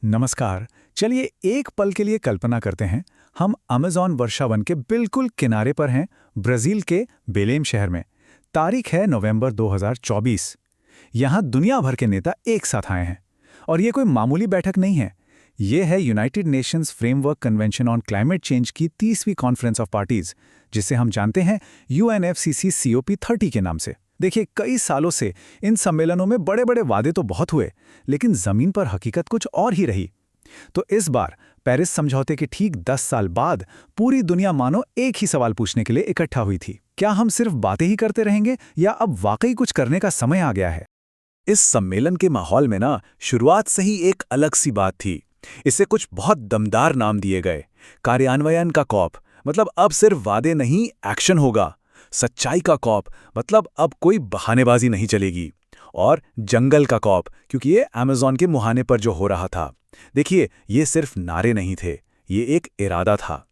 नमस्कार। चलिए एक पल के लिए कल्पना करते हैं। हम अमेज़न वर्षावन के बिल्कुल किनारे पर हैं, ब्राज़ील के बेलेम शहर में। तारीख है नवंबर 2024। यहाँ दुनिया भर के नेता एक साथ आए हैं। और ये कोई मामूली बैठक नहीं है। ये है United Nations framework convention on climate change की 30वीं कॉन्फ्रेंस ऑफ पार्टीज, जिसे हम जानते हैं UNFCCC COP30 के नाम से। देखिए, कई सालों से इन सम्मेलनों में बड़े बड़े वादे तो बहुत हुए, लेकिन जमीन पर हकीकत कुछ और ही रही। तो इस बार पेरिस समझौते के ठीक 10 साल बाद पूरी दुनिया मानो एक ही सवाल पूछने के लिए इकट्ठा हुई थी। क्या हम सिर्फ बातें ही करते रहेंगे या अब वाकई कुछ करने का समय आ गया है? इस सम्मेलन के माहौल में ना शुरुआत से ही एक अलग सी बात थी। इसे कुछ बहुत दमदार नाम दिए गए। कार्यान्वयन का कॉप, मतलब अब सिर्फ वादे नहीं, एक्शन होगा। सच्चाई का कॉप, मतलब अब कोई बहानेबाजी नहीं चलेगी। और जंगल का कॉप, क्योंकि ये अमेज़न के मुहाने पर जो हो रहा था। देखिए, ये सिर्फ नारे नहीं थे, ये एक इरादा था।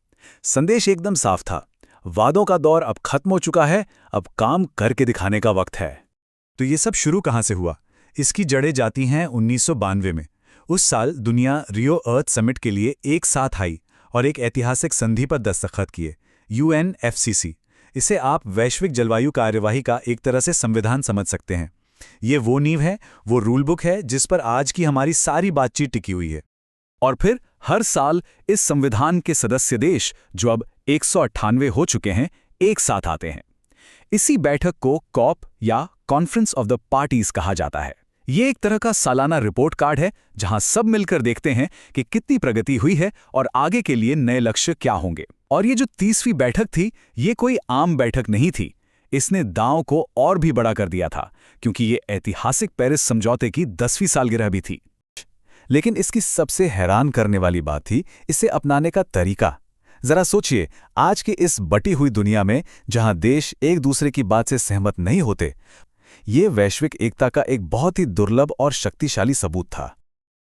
संदेश एकदम साफ था। वादों का दौर अब खत्म हो चुका है, अब काम करके दिखाने का वक्त है। तो ये सब शुरू कहाँ से हुआ? इसकी जड़ें जाती हैं 1992 में। उस साल दुनिया रियो अर्थ समिट के लिए एक साथ आई और एक ऐतिहासिक संधि पर दस्तखत किए, UNFCCC। इसे आप वैश्विक जलवायु कार्यवाही का एक तरह से संविधान समझ सकते हैं। ये वो नींव है, वो रूल बुक है जिस पर आज की हमारी सारी बातचीत टिकी हुई है। और फिर हर साल इस संविधान के सदस्य देश, जो अब 198 हो चुके हैं, एक साथ आते हैं। इसी बैठक को कॉप या कॉन्फ्रेंस ऑफ द पार्टीज कहा जाता है। ये एक तरह का सालाना रिपोर्ट कार्ड है जहां सब मिलकर देखते हैं कि कितनी प्रगति हुई है और आगे के लिए नए लक्ष्य क्या होंगे। और ये जो 30वीं बैठक थी, ये कोई आम बैठक नहीं थी। इसने दांव को और भी बड़ा कर दिया था, क्योंकि ये ऐतिहासिक पेरिस समझौते की 10वीं सालगिरह भी थी। लेकिन इसकी सबसे हैरान करने वाली बात थी इसे अपनाने का तरीका। जरा सोचिए, आज की इस बटी हुई दुनिया में जहां देश एक दूसरे की बात से सहमत नहीं होते, ये वैश्विक एकता का एक बहुत ही दुर्लभ और शक्तिशाली सबूत था।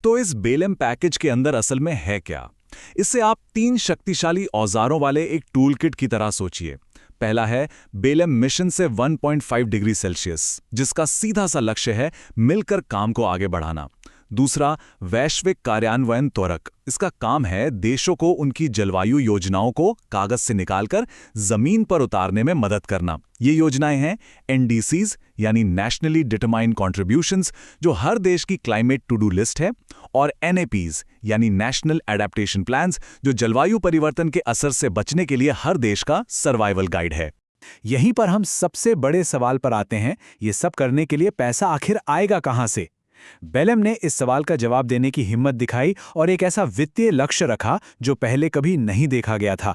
तो इस बेलेम पैकेज के अंदर असल में है क्या? इसे आप 3 शक्तिशाली औजारों वाले एक टूल किट की तरह सोचिए। पहला है बेलेम मिशन से 1.5 डिग्री सेल्सियस, जिसका सीधा सा लक्ष्य है मिलकर काम को आगे बढ़ाना। दूसरा, वैश्विक कार्यान्वयन त्वरक। इसका काम है देशों को उनकी जलवायु योजनाओं को कागज से निकालकर जमीन पर उतारने में मदद करना। ये योजनाएं हैं NDCs यानी नेशनली डिटरमाइंड कॉन्ट्रीब्यूशंस, जो हर देश की क्लाइमेट टू डू लिस्ट है, और NAPs यानी नेशनल एडेप्टेशन प्लान्स, जो जलवायु परिवर्तन के असर से बचने के लिए हर देश का सर्वाइवल गाइड है। यहीं पर हम सबसे बड़े सवाल पर आते हैं, ये सब करने के लिए पैसा आखिर आएगा कहाँ से? बेलेम ने इस सवाल का जवाब देने की हिम्मत दिखाई और एक ऐसा वित्तीय लक्ष्य रखा जो पहले कभी नहीं देखा गया था।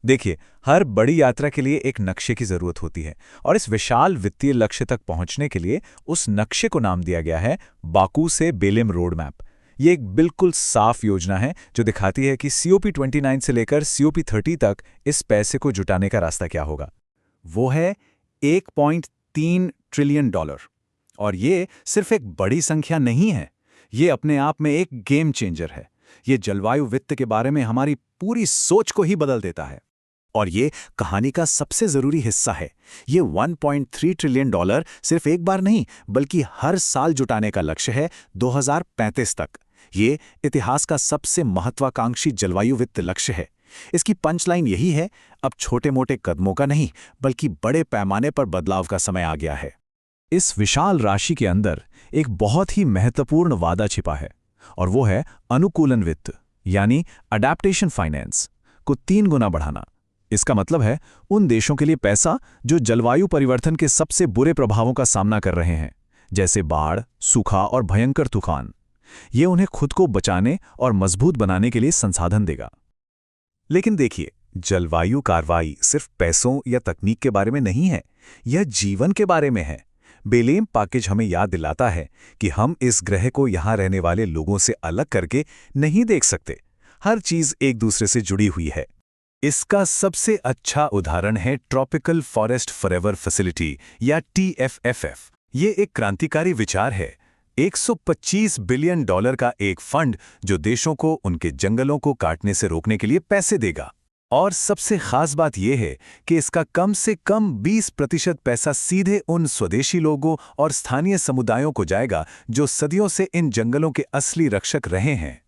देखिए, हर बड़ी यात्रा के लिए एक नक्शे की जरूरत होती है, और इस विशाल वित्तीय लक्ष्य तक पहुंचने के लिए उस नक्शे को नाम दिया गया है बाकू से बेलेम रोड मैप। ये एक बिल्कुल साफ योजना है जो दिखाती है कि COP29 से लेकर COP30 तक इस पैसे को जुटाने का रास्ता क्या होगा। वो है $1.3 ट्रिलियन। और ये सिर्फ एक बड़ी संख्या नहीं है, ये अपने आप में एक गेम चेंजर है। ये जलवायु वित्त के बारे में हमारी पूरी सोच को ही बदल देता है। और ये कहानी का सबसे जरूरी हिस्सा है। ये $1.3 ट्रिलियन सिर्फ एक बार नहीं, बल्कि हर साल जुटाने का लक्ष्य है 2035 तक। ये इतिहास का सबसे महत्वाकांक्षी जलवायु वित्त लक्ष्य है। इसकी पंचलाइन यही है, अब छोटे मोटे कदमों का नहीं, बल्कि बड़े पैमाने पर बदलाव का समय आ गया है। इस विशाल राशि के अंदर एक बहुत ही महत्वपूर्ण वादा छिपा है, और वो है अनुकूलन वित्त यानी अडैप्टेशन फाइनेंस को 3 गुना बढ़ाना। इसका मतलब है उन देशों के लिए पैसा जो जलवायु परिवर्तन के सबसे बुरे प्रभावों का सामना कर रहे हैं, जैसे बाढ़, सूखा और भयंकर तूफान। ये उन्हें खुद को बचाने और मजबूत बनाने के लिए संसाधन देगा। लेकिन देखिए, जलवायु कार्रवाई सिर्फ पैसों या तकनीक के बारे में नहीं है, यह जीवन के बारे में है। बेलेम पैकेज हमें याद दिलाता है कि हम इस ग्रह को यहाँ रहने वाले लोगों से अलग करके नहीं देख सकते। हर चीज एक दूसरे से जुड़ी हुई है। इसका सबसे अच्छा उदाहरण है ट्रॉपिकल फॉरेस्ट फॉरएवर फैसिलिटी या TFFF। ये एक क्रांतिकारी विचार है। $125 बिलियन का एक फंड जो देशों को उनके जंगलों को काटने से रोकने के लिए पैसे देगा। और सबसे खास बात यह है कि इसका कम से कम 20% पैसा सीधे उन स्वदेशी लोगों और स्थानीय समुदायों को जाएगा जो सदियों से इन जंगलों के असली रक्षक रहे हैं।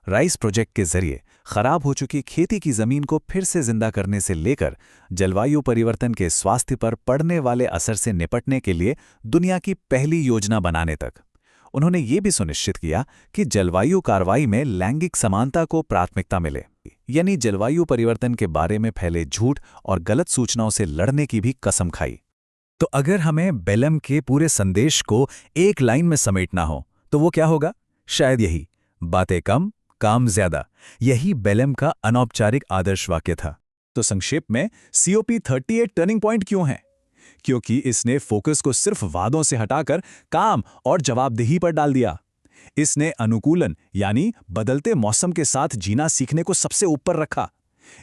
राइस प्रोजेक्ट के जरिए खराब हो चुकी खेती की जमीन को फिर से जिंदा करने से लेकर जलवायु परिवर्तन के स्वास्थ्य पर पड़ने वाले असर से निपटने के लिए दुनिया की पहली योजना बनाने तक। उन्होंने ये भी सुनिश्चित किया कि जलवायु कार्रवाई में लैंगिक समानता को प्राथमिकता मिले, यानी जलवायु परिवर्तन के बारे में फैले झूठ और गलत सूचनाओं से लड़ने की भी कसम खाई। तो अगर हमें बेलम के पूरे संदेश को एक लाइन में समेटना हो तो वो क्या होगा? शायद यही, बातें कम काम ज्यादा। यही बेलम का अनौपचारिक आदर्श वाक्य था। तो संक्षेप में COP38 टर्निंग पॉइंट क्यों है? क्योंकि इसने फोकस को सिर्फ वादों से हटाकर काम और जवाबदेही पर डाल दिया। इसने अनुकूलन यानी बदलते मौसम के साथ जीना सीखने को सबसे ऊपर रखा।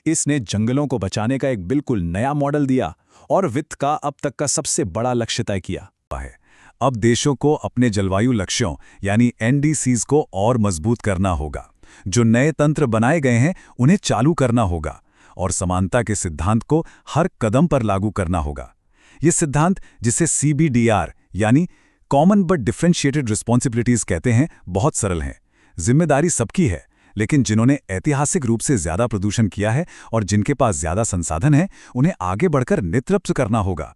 इसने जंगलों को बचाने का एक बिल्कुल नया मॉडल दिया और वित्त का अब तक का सबसे बड़ा लक्ष्य तय किया है। अब देशों को अपने जलवायु लक्ष्यों यानी NDCs को और मजबूत करना होगा। जो नए तंत्र बनाए गए हैं उन्हें चालू करना होगा और समानता के सिद्धांत को हर कदम पर लागू करना होगा। ये सिद्धांत, जिसे CBDR यानी कॉमन बट डिफरेंशिएटेड रिस्पॉन्सिबिलिटीज कहते हैं, बहुत सरल हैं। जिम्मेदारी सबकी है, लेकिन जिन्होंने ऐतिहासिक रूप से ज्यादा प्रदूषण किया है और जिनके पास ज्यादा संसाधन है, उन्हें आगे बढ़कर नेतृत्व करना होगा।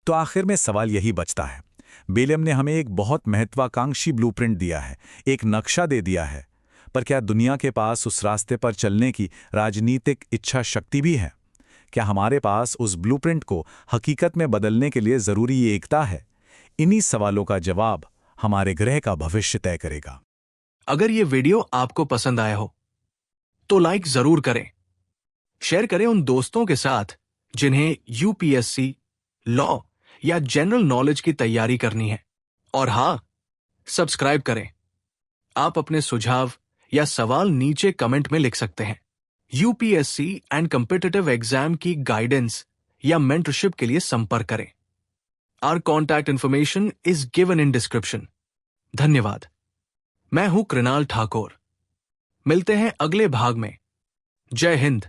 तो आखिर में सवाल यही बचता है, बेलम ने हमें एक बहुत महत्वाकांक्षी ब्लूप्रिंट दिया है, एक नक्शा दे दिया है, पर क्या दुनिया के पास उस रास्ते पर चलने की राजनीतिक इच्छा शक्ति भी है? क्या हमारे पास उस ब्लूप्रिंट को हकीकत में बदलने के लिए जरूरी एकता है? इन्हीं सवालों का जवाब हमारे ग्रह का भविष्य तय करेगा। अगर ये वीडियो आपको पसंद आया हो तो लाइक जरूर करें, शेयर करें उन दोस्तों के साथ जिन्हें UPSC, लॉ या जनरल नॉलेज की तैयारी करनी है। और हाँ, सब्सक्राइब करें। आप अपने सुझाव या सवाल नीचे कमेंट में लिख सकते हैं। UPSC एंड कॉम्पिटिटिव एग्जाम की गाइडेंस या मेंटरशिप के लिए संपर्क करें। Our contact information is given in description. धन्यवाद। मैं हूं कृणाल ठाकुर। मिलते हैं अगले भाग में। जय हिंद।